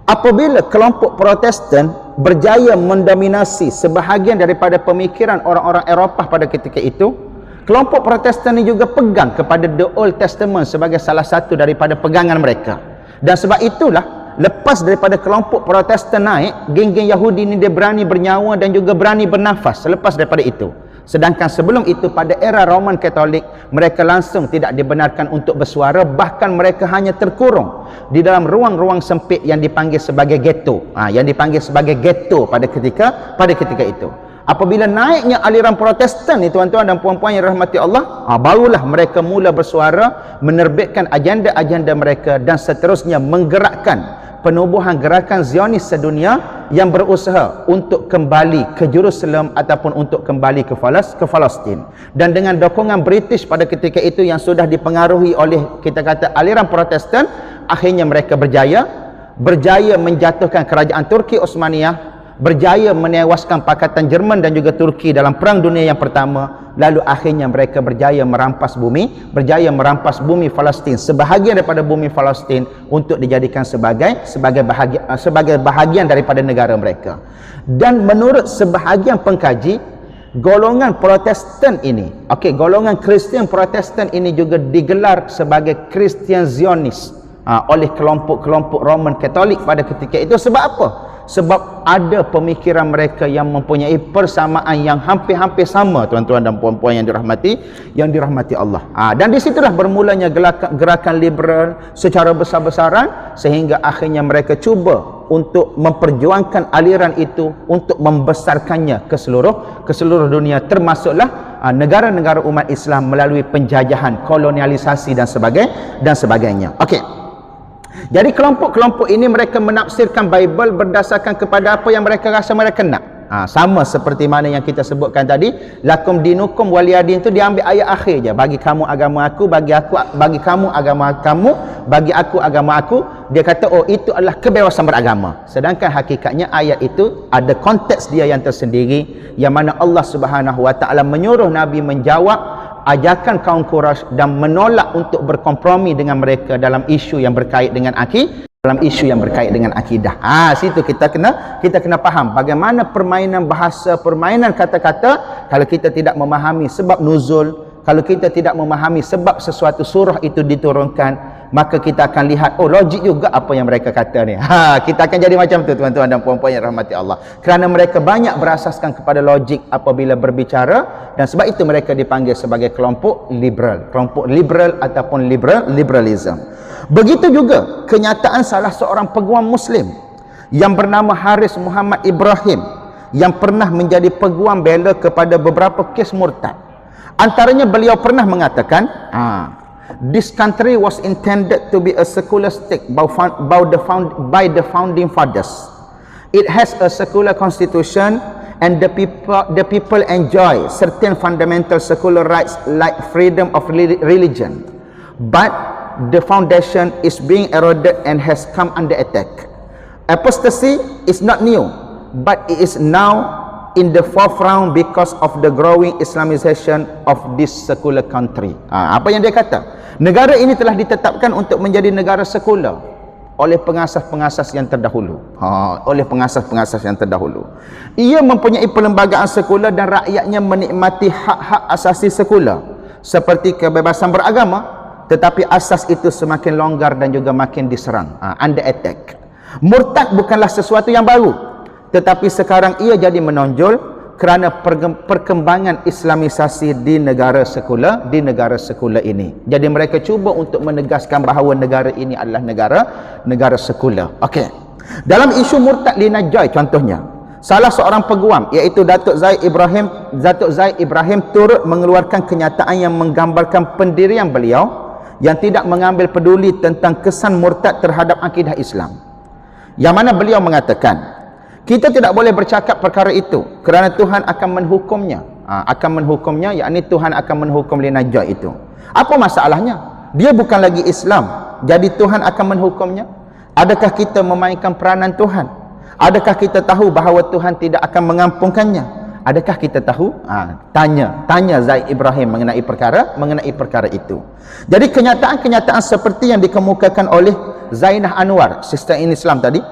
Apabila kelompok Protestan berjaya mendominasi sebahagian daripada pemikiran orang-orang Eropah pada ketika itu, kelompok Protestan ini juga pegang kepada the Old Testament sebagai salah satu daripada pegangan mereka. Dan sebab itulah lepas daripada kelompok Protestan naik, geng-geng Yahudi ni dia berani bernyawa dan juga berani bernafas selepas daripada itu. Sedangkan sebelum itu pada era Roman Katolik, mereka langsung tidak dibenarkan untuk bersuara, bahkan mereka hanya terkurung di dalam ruang-ruang sempit yang dipanggil sebagai ghetto. Pada ketika itu. Apabila naiknya aliran Protestan ni tuan-tuan dan puan-puan yang rahmati Allah, barulah mereka mula bersuara, menerbitkan agenda-agenda mereka dan seterusnya menggerakkan penubuhan gerakan Zionis sedunia yang berusaha untuk kembali ke Jerusalem ataupun untuk kembali ke Palestin. Dan dengan dukungan British pada ketika itu yang sudah dipengaruhi oleh kita kata aliran Protestan, akhirnya mereka berjaya menjatuhkan kerajaan Turki Osmaniyah berjaya menewaskan Pakatan Jerman dan juga Turki dalam Perang Dunia yang pertama. Lalu akhirnya mereka berjaya merampas bumi Palestin, sebahagian daripada bumi Palestin, untuk dijadikan sebagai bahagian daripada negara mereka. Dan menurut sebahagian pengkaji, golongan Protestan ini, golongan Kristian Protestan ini juga digelar sebagai Kristian Zionis oleh kelompok-kelompok Roman Katolik pada ketika itu. Sebab apa? Sebab ada pemikiran mereka yang mempunyai persamaan yang hampir-hampir sama, tuan-tuan dan puan-puan yang dirahmati Allah. Dan di situlah bermulanya gerakan liberal secara besar-besaran, sehingga akhirnya mereka cuba untuk memperjuangkan aliran itu untuk membesarkannya ke seluruh dunia, termasuklah negara-negara umat Islam melalui penjajahan, kolonialisasi dan sebagainya. Jadi kelompok-kelompok ini mereka menafsirkan Bible berdasarkan kepada apa yang mereka rasa mereka nak. Sama seperti mana yang kita sebutkan tadi, lakum dinukum waliyadin, itu diambil ayat akhir je. Bagi kamu agama aku, bagi kamu agama kamu, bagi aku agama aku. Dia kata, oh itu adalah kebebasan beragama. Sedangkan hakikatnya ayat itu ada konteks dia yang tersendiri, yang mana Allah Subhanahu Wa Taala menyuruh Nabi menjawab ajakan kaum Quraisy dan menolak untuk berkompromi dengan mereka dalam isu yang berkait dengan akidah. Situ kita kena faham bagaimana permainan bahasa, permainan kata-kata. Kalau kita tidak memahami sebab nuzul, kalau kita tidak memahami sebab sesuatu surah itu diturunkan, maka kita akan lihat, oh logik juga apa yang mereka kata ni. Kita akan jadi macam tu, tuan-tuan dan puan-puan yang rahmati Allah. Kerana mereka banyak berasaskan kepada logik apabila berbicara, dan sebab itu mereka dipanggil sebagai kelompok liberal ataupun liberalism. Begitu juga kenyataan salah seorang peguam Muslim yang bernama Haris Muhammad Ibrahim, yang pernah menjadi peguam bela kepada beberapa kes murtad. Antaranya beliau pernah mengatakan, this country was intended to be a secular state by the founding fathers. It has a secular constitution and the people enjoy certain fundamental secular rights like freedom of religion. But the foundation is being eroded and has come under attack. Apostasy is not new, but it is now in the forefront because of the growing Islamization of this secular country. Apa yang dia kata? Negara ini telah ditetapkan untuk menjadi negara sekular oleh pengasas-pengasas yang terdahulu. Ia mempunyai perlembagaan sekular dan rakyatnya menikmati hak-hak asasi sekular seperti kebebasan beragama, tetapi asas itu semakin longgar dan juga makin diserang, under attack. Murtad bukanlah sesuatu yang baru, tetapi sekarang ia jadi menonjol kerana perkembangan Islamisasi di negara sekular ini. Jadi mereka cuba untuk menegaskan bahawa negara ini adalah negara sekular. Dalam isu murtad Lina Joy contohnya, salah seorang peguam iaitu Datuk Zaid Ibrahim turut mengeluarkan kenyataan yang menggambarkan pendirian beliau yang tidak mengambil peduli tentang kesan murtad terhadap akidah Islam. Yang mana beliau mengatakan, kita tidak boleh bercakap perkara itu kerana Tuhan akan menghukumnya. Yakni Tuhan akan menghukum Lina Joy itu. Apa masalahnya? Dia bukan lagi Islam, jadi Tuhan akan menghukumnya. Adakah kita memainkan peranan Tuhan? Adakah kita tahu bahawa Tuhan tidak akan mengampunkannya? Adakah kita tahu? Tanya Zaid Ibrahim mengenai perkara itu. Jadi kenyataan-kenyataan seperti yang dikemukakan oleh Zainah Anwar, sister in Islam tadi,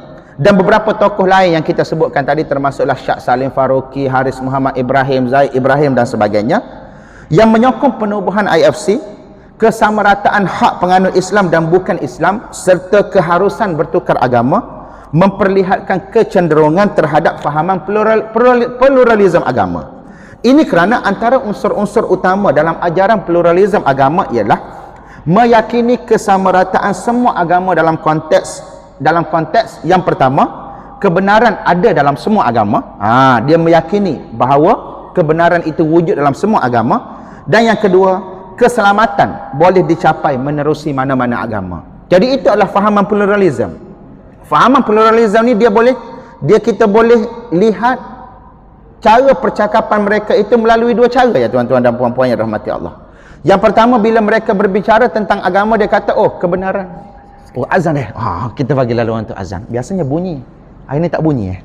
dan beberapa tokoh lain yang kita sebutkan tadi, termasuklah Syak Salim Faruqi, Haris Muhammad Ibrahim, Zaid Ibrahim dan sebagainya, yang menyokong penubuhan IFC, kesamarataan hak penganut Islam dan bukan Islam, serta keharusan bertukar agama, memperlihatkan kecenderungan terhadap fahaman pluralisme agama. Ini kerana antara unsur-unsur utama dalam ajaran pluralisme agama ialah meyakini kesamarataan semua agama dalam konteks yang pertama, kebenaran ada dalam semua agama. Dia meyakini bahawa kebenaran itu wujud dalam semua agama. Dan yang kedua, keselamatan boleh dicapai menerusi mana-mana agama. Jadi itu adalah fahaman pluralisme. Fahaman pluralisme ni kita boleh lihat cara percakapan mereka itu melalui dua cara, ya tuan-tuan dan puan-puan yang rahmati Allah. Yang pertama, bila mereka berbicara tentang agama, dia kata, oh kebenaran, oh azan kita bagi laluan untuk azan. Biasanya bunyi, hari ni tak bunyi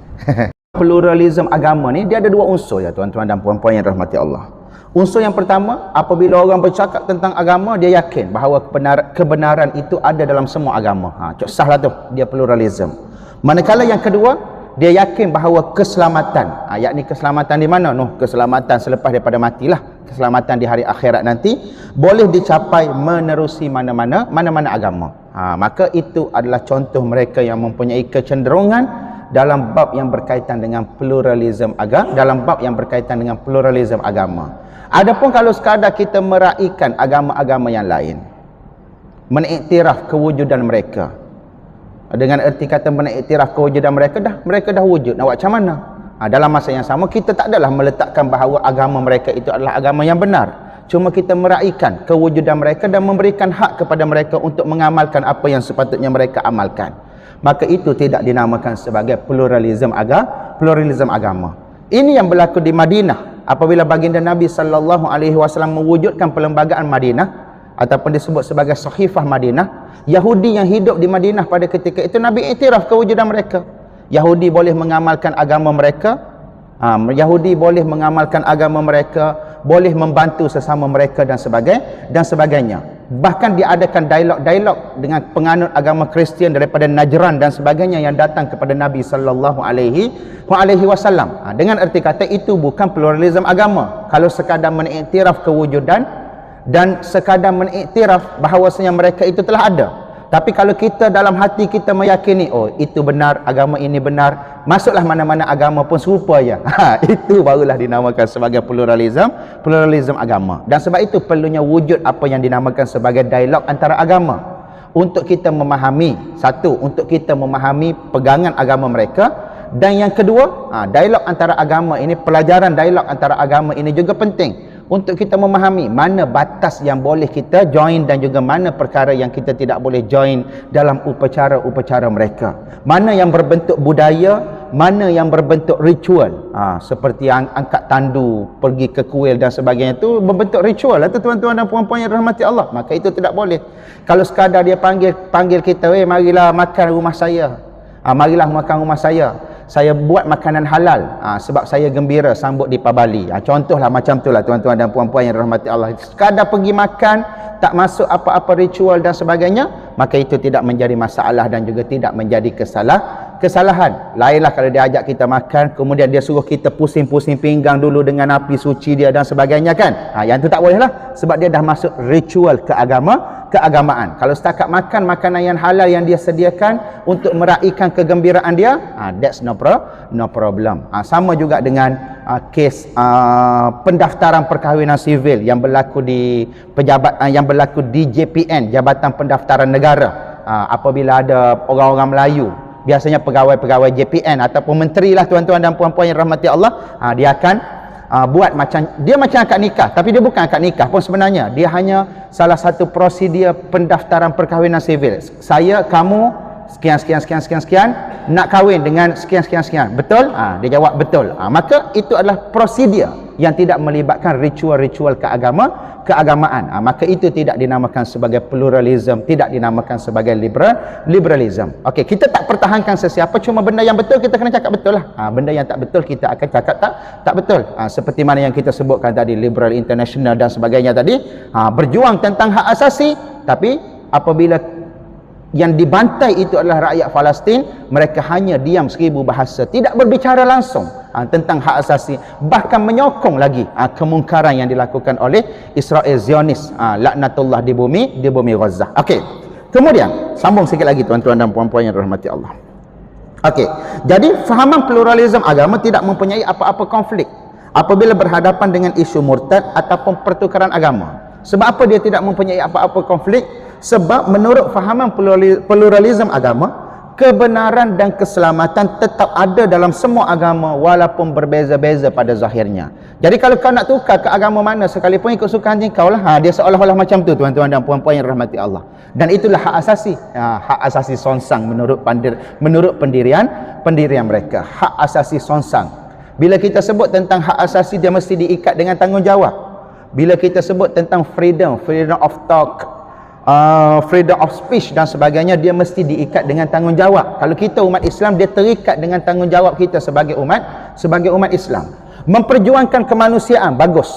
pluralism agama ni dia ada dua unsur ya tuan-tuan dan puan-puan yang rahmati Allah. Unsur yang pertama, apabila orang bercakap tentang agama, dia yakin bahawa kebenaran itu ada dalam semua agama. Sahlah tu, dia pluralism. Manakala yang kedua, dia yakin bahawa keselamatan, yakni keselamatan di mana? Keselamatan selepas daripada matilah, keselamatan di hari akhirat nanti boleh dicapai menerusi mana-mana agama. Maka itu adalah contoh mereka yang mempunyai kecenderungan dalam bab yang berkaitan dengan pluralism agama. Adapun kalau sekadar kita meraihkan agama-agama yang lain, mengiktiraf kewujudan mereka, dengan erti kata mengiktiraf kewujudan mereka dah wujud, nak buat macam mana? Dalam masa yang sama kita tak adalah meletakkan bahawa agama mereka itu adalah agama yang benar, cuma kita meraihkan kewujudan mereka dan memberikan hak kepada mereka untuk mengamalkan apa yang sepatutnya mereka amalkan. Maka itu tidak dinamakan sebagai pluralism agama. Ini yang berlaku di Madinah apabila baginda Nabi SAW mewujudkan perlembagaan Madinah ataupun disebut sebagai Sahifah Madinah. Yahudi yang hidup di Madinah pada ketika itu, Nabi iktiraf kewujudan mereka. Yahudi boleh mengamalkan agama mereka, boleh membantu sesama mereka dan sebagainya. Bahkan diadakan dialog dengan penganut agama Kristian daripada Najran dan sebagainya yang datang kepada Nabi sallallahu alaihi wasallam. Dengan erti kata itu bukan pluralism agama. Kalau sekadar mengiktiraf kewujudan dan sekadar mengiktiraf bahawasanya mereka itu telah ada. Tapi kalau kita dalam hati kita meyakini, oh itu benar, agama ini benar, masuklah mana-mana agama pun serupa ya. Itu barulah dinamakan sebagai pluralism agama. Dan sebab itu perlunya wujud apa yang dinamakan sebagai dialog antara agama. Untuk kita memahami, satu, untuk kita memahami pegangan agama mereka. Dan yang kedua, dialog antara agama ini, pelajaran dialog antara agama ini juga penting. Untuk kita memahami mana batas yang boleh kita join dan juga mana perkara yang kita tidak boleh join dalam upacara-upacara mereka. Mana yang berbentuk budaya, mana yang berbentuk ritual. Seperti angkat tandu, pergi ke kuil dan sebagainya, itu berbentuk ritual lah tuan-tuan dan puan-puan yang rahmati Allah. Maka itu tidak boleh. Kalau sekadar dia panggil kita, marilah makan rumah saya. Marilah makan rumah saya buat makanan halal, sebab saya gembira sambut di Pabali. Contohlah macam itulah tuan-tuan dan puan-puan yang rahmati Allah. Sekadar pergi makan, tak masuk apa-apa ritual dan sebagainya, maka itu tidak menjadi masalah dan juga tidak menjadi kesalahan. Lainlah kalau dia ajak kita makan, kemudian dia suruh kita pusing-pusing pinggang dulu dengan api suci dia dan sebagainya kan. Yang itu tak boleh lah, sebab dia dah masuk ritual keagamaan. Kalau setakat makan makanan yang halal yang dia sediakan untuk meraihkan kegembiraan dia, that's no problem. Sama juga dengan kes pendaftaran perkahwinan sivil yang berlaku di yang berlaku di JPN, Jabatan Pendaftaran Negara. Apabila ada orang-orang Melayu, biasanya pegawai-pegawai JPN ataupun menteri lah tuan-tuan dan puan-puan yang rahmati Allah, dia akan buat macam akad nikah, tapi dia bukan akad nikah pun sebenarnya. Dia hanya salah satu prosedur pendaftaran perkahwinan sivil. Kamu sekian nak kahwin dengan sekian. Betul? Dia jawab betul. Maka itu adalah prosedur yang tidak melibatkan ritual-ritual keagamaan. Maka itu tidak dinamakan sebagai pluralism, tidak dinamakan sebagai liberalism. Okey, kita tak pertahankan sesiapa, cuma benda yang betul kita kena cakap betul lah. Benda yang tak betul kita akan cakap tak betul. Seperti mana yang kita sebutkan tadi, liberal international dan sebagainya tadi, berjuang tentang hak asasi, tapi apabila yang dibantai itu adalah rakyat Palestin, mereka hanya diam 1000 bahasa, tidak berbicara langsung tentang hak asasi, bahkan menyokong lagi kemungkaran yang dilakukan oleh Israel Zionis, laknatullah di bumi Gaza. Okey, kemudian sambung sikit lagi tuan-tuan dan puan-puan yang dirahmati Allah. Okey, jadi fahaman pluralism agama tidak mempunyai apa-apa konflik apabila berhadapan dengan isu murtad ataupun pertukaran agama. Sebab apa dia tidak mempunyai apa-apa konflik? Sebab menurut fahaman pluralism agama, kebenaran dan keselamatan tetap ada dalam semua agama walaupun berbeza-beza pada zahirnya. Jadi kalau kau nak tukar ke agama mana sekalipun ikut suka hati kau lah, dia seolah-olah macam tu tuan-tuan dan puan-puan yang rahmati Allah. Dan itulah hak asasi. Hak asasi Sonsang menurut pendirian mereka. Hak asasi Sonsang. Bila kita sebut tentang hak asasi, dia mesti diikat dengan tanggungjawab. Bila kita sebut tentang freedom of talk, freedom of speech dan sebagainya, dia mesti diikat dengan tanggungjawab. Kalau kita umat Islam, dia terikat dengan tanggungjawab kita sebagai umat Islam. Memperjuangkan kemanusiaan bagus,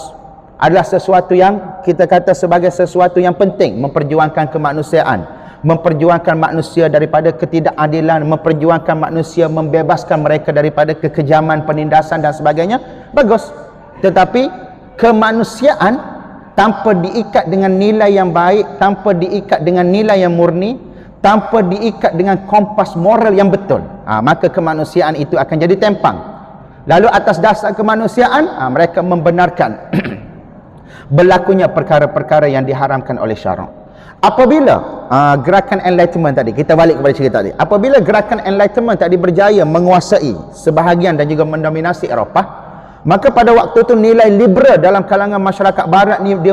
adalah sesuatu yang kita kata sebagai sesuatu yang penting. Memperjuangkan kemanusiaan, memperjuangkan manusia daripada ketidakadilan, memperjuangkan manusia, membebaskan mereka daripada kekejaman, penindasan dan sebagainya, bagus. Tetapi kemanusiaan tanpa diikat dengan nilai yang baik, tanpa diikat dengan nilai yang murni, tanpa diikat dengan kompas moral yang betul, maka kemanusiaan itu akan jadi tempang. Lalu atas dasar kemanusiaan, mereka membenarkan berlakunya perkara-perkara yang diharamkan oleh syarak. Apabila gerakan enlightenment tadi, kita balik kepada cerita tadi, apabila gerakan enlightenment tadi berjaya menguasai sebahagian dan juga mendominasi Eropah, maka pada waktu itu nilai liberal dalam kalangan masyarakat barat ni dia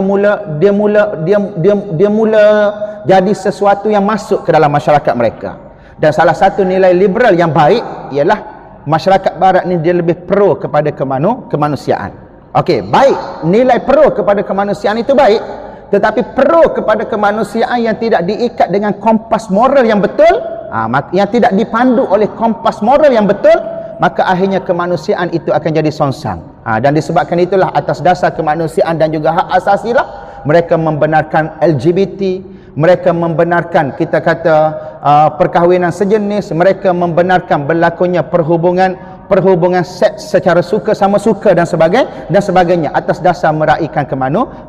mula jadi sesuatu yang masuk ke dalam masyarakat mereka. Dan salah satu nilai liberal yang baik ialah masyarakat barat ni dia lebih pro kepada kemanusiaan. Okey, baik, nilai pro kepada kemanusiaan itu baik, tetapi pro kepada kemanusiaan yang tidak diikat dengan kompas moral yang betul, yang tidak dipandu oleh kompas moral yang betul, maka akhirnya kemanusiaan itu akan jadi songsang. Dan disebabkan itulah atas dasar kemanusiaan dan juga hak asasi lah, mereka membenarkan LGBT, mereka membenarkan kita kata perkahwinan sejenis, mereka membenarkan berlakunya perhubungan seks secara suka sama suka dan sebagainya atas dasar meraihkan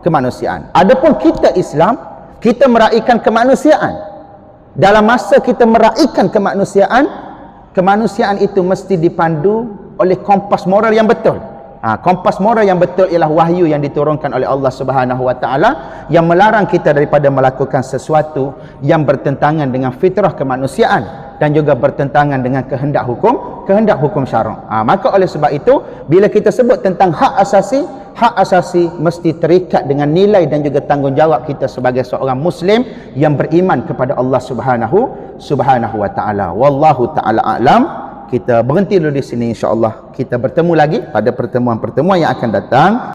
kemanusiaan. Adapun kita Islam, kita meraihkan kemanusiaan. Dalam masa kita meraihkan kemanusiaan itu mesti dipandu oleh kompas moral yang betul. Kompas moral yang betul ialah wahyu yang diturunkan oleh Allah Subhanahu Wa Taala yang melarang kita daripada melakukan sesuatu yang bertentangan dengan fitrah kemanusiaan dan juga bertentangan dengan kehendak hukum syarak. Maka oleh sebab itu, bila kita sebut tentang hak asasi mesti terikat dengan nilai dan juga tanggungjawab kita sebagai seorang Muslim yang beriman kepada Allah Subhanahu Wa Taala. Wallahu taala a'lam. Kita berhenti dulu di sini, insya-Allah kita bertemu lagi pada pertemuan-pertemuan yang akan datang.